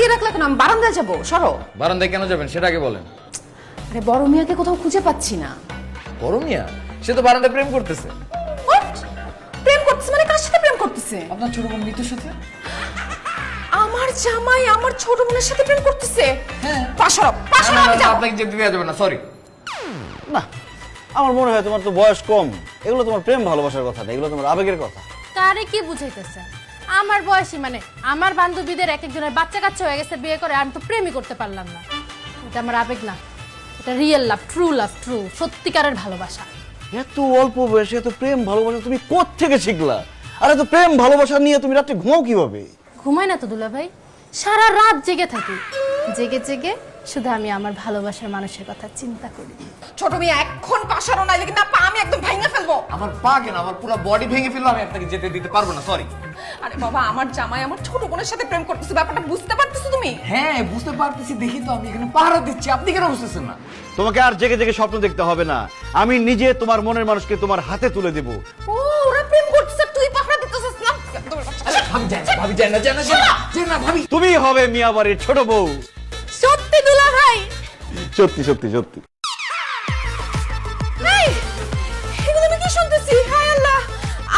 দিয়ে রাখলে কেন? আমি বারান্দায় যাবো, সরো। বারান্দায় কেন যাবেন সেটা আগে বলেন। আরে বড় মিয়াকে কোথাও খুঁজে পাচ্ছি না। বড় মিয়া? সে তো বারান্দায় প্রেম করতেছে। What? প্রেম করতেছে মানে কার সাথে প্রেম করতেছে? আপনার ছোট বোন মিতুর সাথে। আমার জামাই আমার ছোট বোনের সাথে প্রেম করতেছে? হ্যাঁ। পাশারো আমি যাবো। আপনাকে যেতে দেওয়া যাবে না, সরি। না, আমার মনে হয় তোমার তো বয়স কম। এগুলো তোমার প্রেম ভালোবাসার কথা না, এগুলো তোমার আবেগের কথা। কারে কি বুঝাইতেছে? আমার বয়সী মানে আমার বান্ধবীদের এক একজনের বাচ্চা কাচ্চা হয়ে গেছে, বিয়ে করে আমি তো প্রেমই করতে পারলাম না। এটা আমার আবেগ না, এটা রিয়েল লাভ, ট্রু সত্যিকারের ভালোবাসা। এত অল্প বয়সে এত প্রেম ভালোবাসা তুমি কোত্থেকে শিখলা? আর এত প্রেম ভালোবাসা নিয়ে তুমি রাতে ঘুমাও কিভাবে? ঘুমাই না তো দুলা ভাই, সারা রাত জেগে থাকি। জেগে জেগে শুধু আমি আমার ভালোবাসার মানুষের কথা চিন্তা করি। ছোট মিয়া এখন পাশারো নাইলে কিন্তু আপা আমি একদম ভাঙা ফেলবো। আমার পা কেন, আমার পুরো বডি ভেঙে ফেললো, আমি আপনাকে যেতে দিতে পারবো না, সরি। আরে বাবা, আমার জামাই আমার ছোট বোনের সাথে প্রেম করতেছে, ব্যাপারটা বুঝতে পারতেছো তুমি? হ্যাঁ বুঝতে পারতেছি, দেখি তো আমি এখানে পাহারা দিচ্ছি, আপনি কেন বুঝতেছেন না? তোমাকে আর জেগে জেগে স্বপ্ন দেখতে হবে না, আমি নিজে তোমার মনের মানুষকে তোমার হাতে তুলে দেব। ও ওরা প্রেম করতেছে, তুই পাহারা দিতেছিস না? ভাবি যায় না, ভাবি। তুমি হবে মিয়া বাড়ির ছোট বউ। সত্যি দুলা ভাই? সত্যি সত্যি সত্যি। এই, এগুলো আমি কি শুনতেছি? হায় আল্লাহ,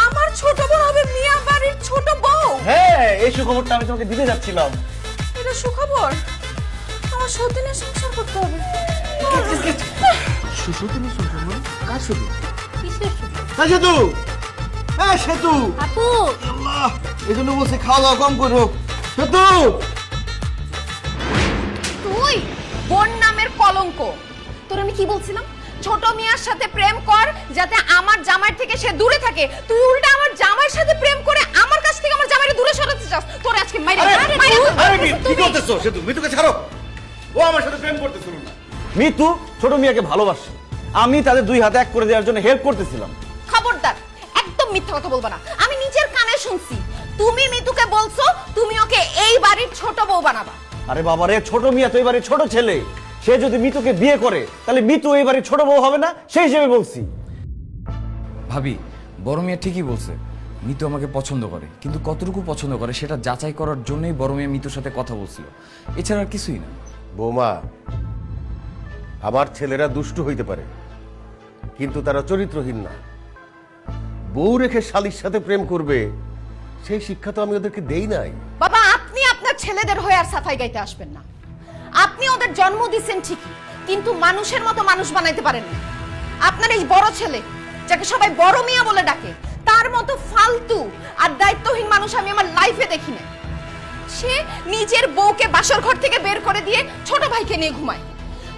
আমার ছোট বোন হবে মিয়া বাড়ির ছোট বউ। হ্যাঁ, এই সুখবরটা আমি তোমাকে দিতে যাচ্ছিলাম। এটা সুখবর? আমার সতীনের সংসার করতে হবে। সুসুদিনী সংসার মানে কার শুধু? কিসের সুখ? হ্যাঁ সেতু, হ্যাঁ সেতু। আপু আল্লাহ, এই জন্য বলছি খাওয়া দাওয়া কম করো। সেতু, তুই বোন নামের কলঙ্ক। তোর আমি কি বলছিলাম? ছোট মিয়ার সাথে প্রেম কর যাতে আমার জামাই থেকে সে দূরে থাকে। তুই উল্টা আমার জামাইয়ের সাথে প্রেম করে আমার কাছ থেকে আমার জামাইকে দূরে সরাতে চাস। তোর আজকে মাইরে কি করতেছো সেতু? মিতুকে ছাড়ো, ও আমার সাথে প্রেম করতেছিল না। মিতু ছোট মিয়াকে ভালোবাসে, আমি তাদের দুই হাতে এক করে দেওয়ার জন্য হেল্প করতেছিলাম। খবরদার, একদম মিথ্যা কথা বলবা না। আমি নিজের কানে শুনছি তুমি মিতুকে বলছো তুমি ওকে এই বাড়ির ছোট বউ বানাবা। আরে বাবা রে, ছোট মিয়া তো এই বাড়ির ছোট ছেলে, সে যদি মিতুকে বিয়ে করে তাহলে মিতু এই বাড়ির ছোট বউ হবে না, সেই হিসেবে বলছি। ভাবি, বড় মিয়া ঠিকই বলছে, মিতু আমাকে পছন্দ করে, কিন্তু কতটুকু পছন্দ করে সেটা যাচাই করার জন্যই বড় মিয়া মিতুর সাথে কথা বলছিল, এছাড়া আর কিছুই না। বৌমা, আমার ছেলেরা দুষ্টু হইতে পারে কিন্তু তারা চরিত্রহীন না। বউ রেখে শালির সাথে প্রেম করবে সেই শিক্ষা তো আমি ওদেরকে দেই নাই। বাবা, আপনি আপনার ছেলেদের হয়ে আর সাফাই গাইতে আসবেন না। আপনি ওদের জন্ম দিচ্ছেন ঠিকই, কিন্তু মানুষের মতো মানুষ বানাইতে পারেন না। আপনার এই বড় ছেলে যাকে সবাই বড় মিয়া বলে ডাকে, তার মতো ফালতু আর দায়িত্বহীন মানুষ আমি আমার লাইফে দেখিনি। সে নিজের বউকে বাসর ঘর থেকে বের করে দিয়ে ছোট ভাইকে নিয়ে ঘুমায়,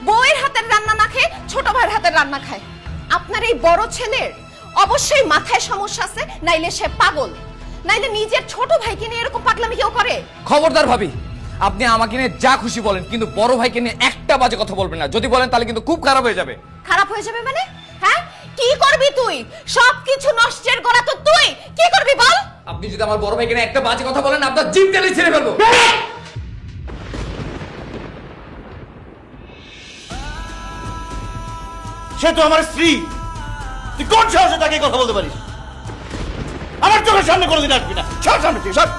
বউয়ের হাতের রান্না না খেয়ে ছোট ভাইয়ের হাতের রান্না খায়। আপনার এই বড় ছেলের অবশ্যই মাথায় সমস্যা আছে, নাইলে সে পাগল, নাইলে নিজের ছোট ভাইকে নিয়ে এরকম পাগলামি কেউ করে? খবরদার ভাবি, আপনি আমাকে নিয়ে যা খুশি বলেন, কিন্তু বড় ভাইকে নিয়ে একটা বাজে কথা বলবেন না। যদি বলেন তাহলে কিন্তু খুব খারাপ হয়ে যাবে। খারাপ হয়ে যাবে মানে? হ্যাঁ, কি করবি তুই? সবকিছু নষ্টের গোড়া তো তুই। কি করবি বল? আপনি যদি আমার বড় ভাইকে নিয়ে একটা বাজে কথা বলেন, আপনার জিভ টেনে ছেড়ে ফেলবো। সে তো আমার স্ত্রী, তুই কোন সাহসে তাকে কথা বলতে পারিস? আমার চোখের সামনে কোনোদিন আসবি না। সর সামনে থেকে, সর।